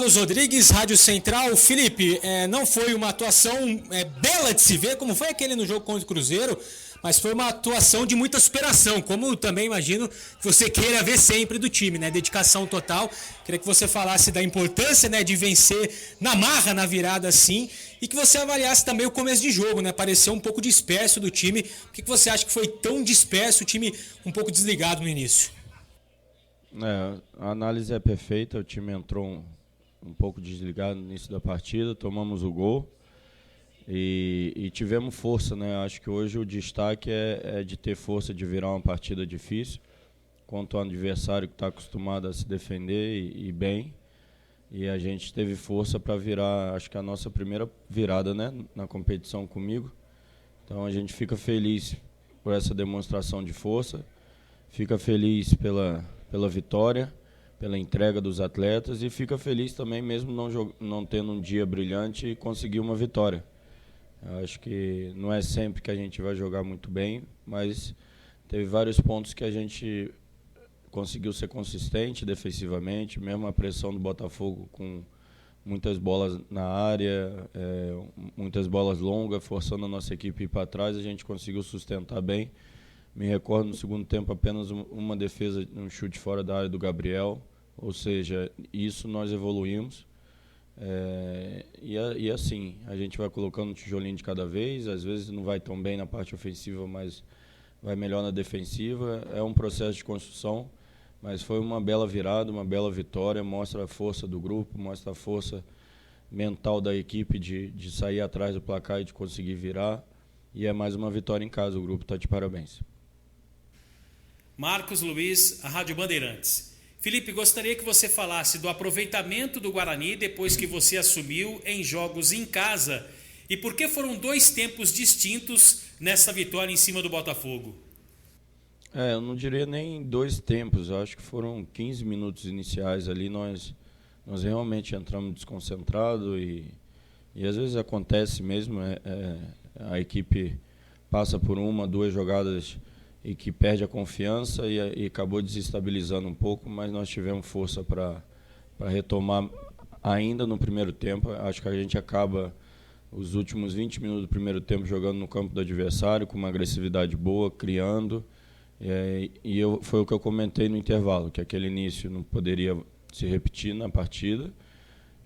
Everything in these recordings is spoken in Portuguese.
Carlos Rodrigues, Rádio Central. Felipe, não foi uma atuação bela de se ver, como foi aquele no jogo contra o Cruzeiro, mas foi uma atuação de muita superação, como também imagino que você queira ver sempre do time, né? Dedicação total. Queria que você falasse da importância, né, de vencer na marra, na virada assim, e que você avaliasse também o começo de jogo, né? Pareceu um pouco disperso do time. Por que você acha que foi tão disperso, o time um pouco desligado no início? A análise é perfeita, o time entrou um pouco desligado no início da partida, tomamos o gol e tivemos força, né? Acho que hoje o destaque é de ter força de virar uma partida difícil contra um adversário que está acostumado a se defender e bem, e a gente teve força para virar, acho que a nossa primeira virada, né, na competição comigo. Então a gente fica feliz por essa demonstração de força, fica feliz pela vitória, pela entrega dos atletas e fica feliz também, mesmo não tendo um dia brilhante, conseguir uma vitória. Eu acho que não é sempre que a gente vai jogar muito bem, mas teve vários pontos que a gente conseguiu ser consistente defensivamente, mesmo a pressão do Botafogo com muitas bolas na área, muitas bolas longas, forçando a nossa equipe a ir para trás, a gente conseguiu sustentar bem. Me recordo no segundo tempo apenas uma defesa, um chute fora da área do Gabriel, ou seja, isso nós evoluímos. E assim, a gente vai colocando um tijolinho de cada vez, às vezes não vai tão bem na parte ofensiva, mas vai melhor na defensiva. É um processo de construção, mas foi uma bela virada, uma bela vitória, mostra a força do grupo, mostra a força mental da equipe de sair atrás do placar e de conseguir virar. E é mais uma vitória em casa, o grupo está de parabéns. Marcos Luiz, a Rádio Bandeirantes. Felipe, gostaria que você falasse do aproveitamento do Guarani depois que você assumiu em jogos em casa e por que foram 2 tempos distintos nessa vitória em cima do Botafogo. Eu não diria nem 2 tempos, eu acho que foram 15 minutos iniciais ali, nós realmente entramos desconcentrados e às vezes acontece mesmo, a equipe passa por 1, 2 jogadas e que perde a confiança e acabou desestabilizando um pouco, mas nós tivemos força para retomar ainda no primeiro tempo. Acho que a gente acaba os últimos 20 minutos do primeiro tempo jogando no campo do adversário, com uma agressividade boa, criando, foi o que eu comentei no intervalo, que aquele início não poderia se repetir na partida,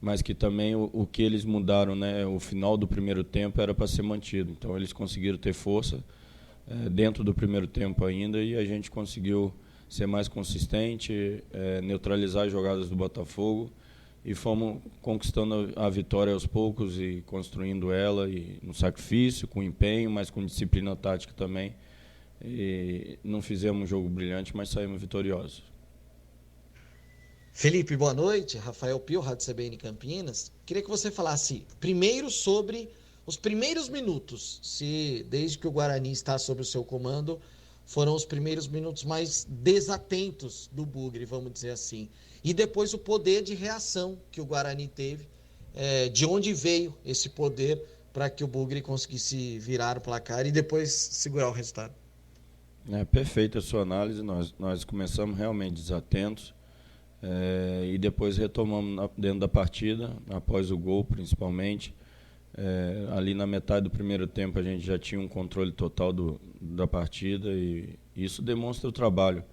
mas que também o que eles mudaram, né, o final do primeiro tempo era para ser mantido. Então eles conseguiram ter força dentro do primeiro tempo ainda e a gente conseguiu ser mais consistente, neutralizar as jogadas do Botafogo e fomos conquistando a vitória aos poucos e construindo ela e no sacrifício, com empenho, mas com disciplina tática também. E não fizemos um jogo brilhante, mas saímos vitoriosos. Felipe, boa noite. Rafael Pio, Rádio CBN Campinas. Queria que você falasse primeiro sobre os primeiros minutos, se desde que o Guarani está sob o seu comando, foram os primeiros minutos mais desatentos do Bugre, vamos dizer assim. E depois o poder de reação que o Guarani teve, de onde veio esse poder para que o Bugre conseguisse virar o placar e depois segurar o resultado. Perfeita a sua análise, nós começamos realmente desatentos e depois retomamos dentro da partida, após o gol principalmente. Ali na metade do primeiro tempo a gente já tinha um controle total da partida e isso demonstra o trabalho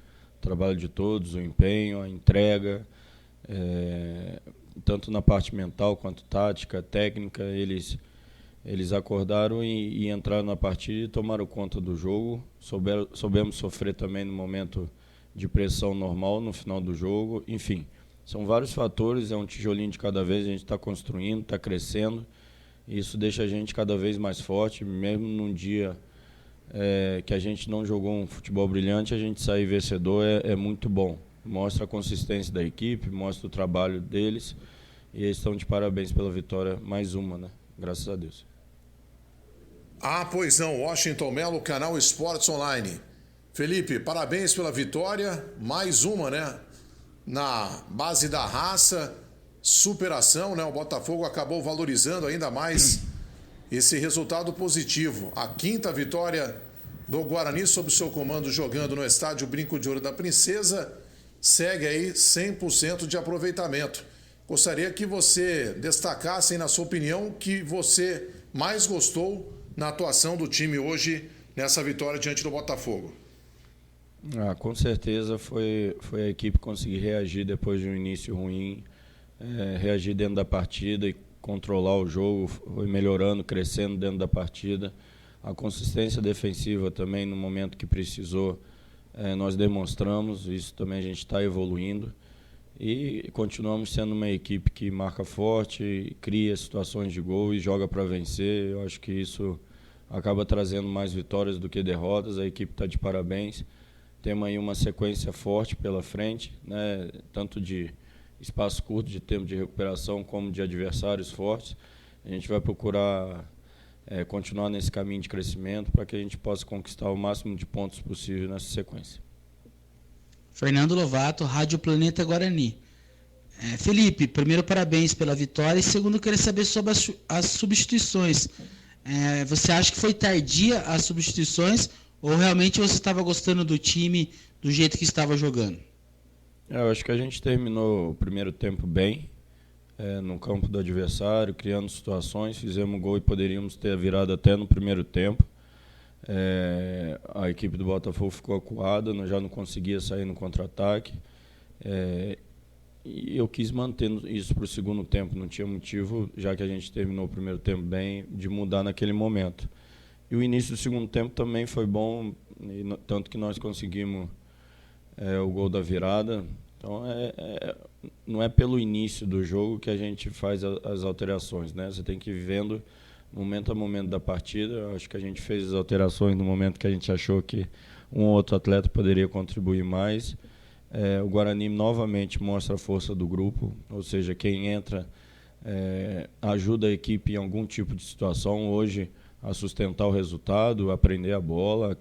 de todos, o empenho, a entrega, tanto na parte mental quanto tática, técnica. Eles acordaram e entraram na partida e tomaram conta do jogo. Soubemos sofrer também no momento de pressão normal no final do jogo. Enfim, são vários fatores, é um tijolinho de cada vez, a gente está construindo, está crescendo. Isso deixa a gente cada vez mais forte, mesmo num dia que a gente não jogou um futebol brilhante, a gente sair vencedor é muito bom. Mostra a consistência da equipe, mostra o trabalho deles e eles estão de parabéns pela vitória, mais uma, né? Graças a Deus. Pois não, Washington Melo, Canal Esportes Online. Felipe, parabéns pela vitória, mais uma, né? Na base da raça, superação, né? O Botafogo acabou valorizando ainda mais esse resultado positivo. A 5ª vitória do Guarani sob o seu comando jogando no estádio Brinco de Ouro da Princesa, segue aí 100% de aproveitamento. gostaria que você destacasse, aí, na sua opinião, o que você mais gostou na atuação do time hoje nessa vitória diante do Botafogo. Com certeza foi a equipe conseguir reagir depois de um início ruim, reagir dentro da partida e controlar o jogo, foi melhorando, crescendo dentro da partida. A consistência defensiva também, no momento que precisou, nós demonstramos, isso também a gente está evoluindo. E continuamos sendo uma equipe que marca forte, cria situações de gol e joga para vencer. Eu acho que isso acaba trazendo mais vitórias do que derrotas. A equipe está de parabéns. Temos aí uma sequência forte pela frente, né? Tanto de espaço curto de tempo de recuperação como de adversários fortes. A gente vai procurar continuar nesse caminho de crescimento para que a gente possa conquistar o máximo de pontos possível nessa sequência. Fernando Lovato, Rádio Planeta Guarani. Felipe, primeiro parabéns pela vitória e segundo queria saber sobre as substituições. Você acha que foi tardia as substituições ou realmente você estava gostando do time do jeito que estava jogando? Eu acho que a gente terminou o primeiro tempo bem, no campo do adversário, criando situações, fizemos gol e poderíamos ter virado até no primeiro tempo. A equipe do Botafogo ficou acuada, já não conseguia sair no contra-ataque. E eu quis manter isso para o segundo tempo, não tinha motivo, já que a gente terminou o primeiro tempo bem, de mudar naquele momento. E o início do segundo tempo também foi bom, tanto que nós conseguimos o gol da virada. Então, não é pelo início do jogo que a gente faz as alterações, né? Você tem que ir vendo momento a momento da partida. Eu acho que a gente fez as alterações no momento que a gente achou que um ou outro atleta poderia contribuir mais. O Guarani novamente mostra a força do grupo, ou seja, quem entra ajuda a equipe em algum tipo de situação, hoje a sustentar o resultado, aprender a bola,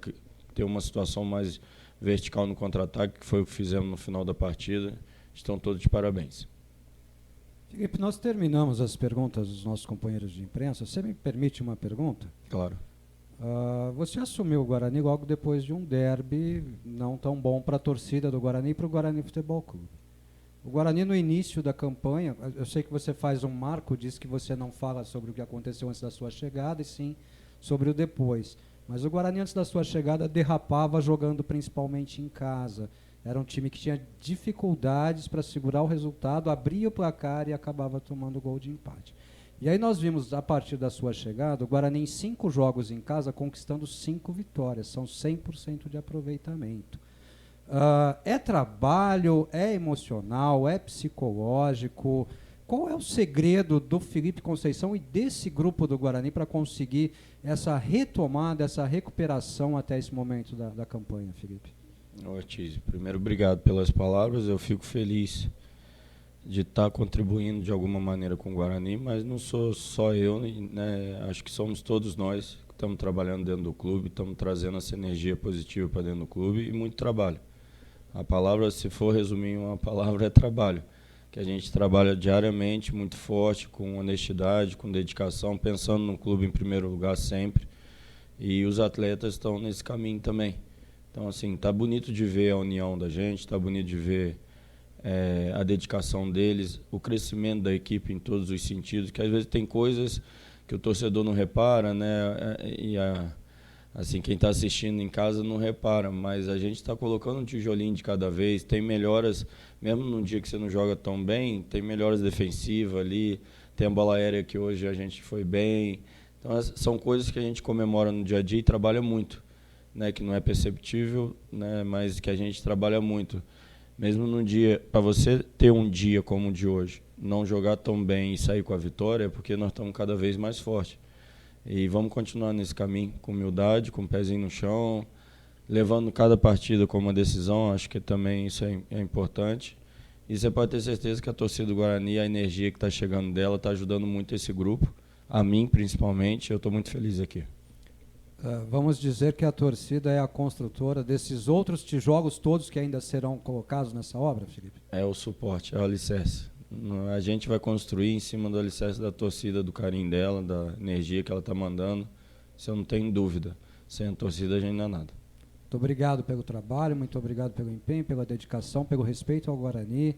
ter uma situação mais vertical no contra-ataque, que foi o que fizemos no final da partida. Estão todos de parabéns. Felipe, nós terminamos as perguntas dos nossos companheiros de imprensa. Você me permite uma pergunta? Claro. Você assumiu o Guarani logo depois de um derby não tão bom para a torcida do Guarani e para o Guarani Futebol Clube. O Guarani, no início da campanha, eu sei que você faz um marco, diz que você não fala sobre o que aconteceu antes da sua chegada, e sim sobre o depois. Mas o Guarani, antes da sua chegada, derrapava jogando principalmente em casa. Era um time que tinha dificuldades para segurar o resultado, abria o placar e acabava tomando gol de empate. E aí nós vimos, a partir da sua chegada, o Guarani em 5 jogos em casa conquistando 5 vitórias. São 100% de aproveitamento. É trabalho, é emocional, é psicológico? Qual é o segredo do Felipe Conceição e desse grupo do Guarani para conseguir essa retomada, essa recuperação até esse momento da campanha, Felipe? Ortiz, primeiro, obrigado pelas palavras. Eu fico feliz de estar contribuindo de alguma maneira com o Guarani, mas não sou só eu, né? Acho que somos todos nós que estamos trabalhando dentro do clube, estamos trazendo essa energia positiva para dentro do clube e muito trabalho. A palavra, se for resumir em uma palavra, é trabalho. Que a gente trabalha diariamente, muito forte, com honestidade, com dedicação, pensando no clube em primeiro lugar sempre. E os atletas estão nesse caminho também. Então, assim, tá bonito de ver a união da gente, tá bonito de ver a dedicação deles, o crescimento da equipe em todos os sentidos, que às vezes tem coisas que o torcedor não repara, né? Assim, quem está assistindo em casa não repara, mas a gente está colocando um tijolinho de cada vez, tem melhoras, mesmo num dia que você não joga tão bem, tem melhoras defensivas ali, tem a bola aérea que hoje a gente foi bem. Então, são coisas que a gente comemora no dia a dia e trabalha muito, né? Que não é perceptível, né? Mas que a gente trabalha muito. Mesmo num dia, para você ter um dia como o de hoje, não jogar tão bem e sair com a vitória, é porque nós estamos cada vez mais fortes. E vamos continuar nesse caminho, com humildade, com o pezinho no chão, levando cada partida como uma decisão. Acho que também isso é importante. E você pode ter certeza que a torcida do Guarani, a energia que está chegando dela, está ajudando muito esse grupo, a mim principalmente. Eu estou muito feliz aqui. Vamos dizer que a torcida é a construtora desses outros tijolos todos que ainda serão colocados nessa obra, Felipe? É o suporte, é o alicerce. A gente vai construir em cima do alicerce da torcida, do carinho dela, da energia que ela está mandando. Isso eu não tenho dúvida. Sem a torcida a gente não é nada. Muito obrigado pelo trabalho, muito obrigado pelo empenho, pela dedicação, pelo respeito ao Guarani.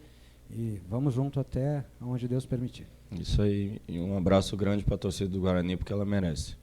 E vamos junto até onde Deus permitir. Isso aí, e um abraço grande para a torcida do Guarani, porque ela merece.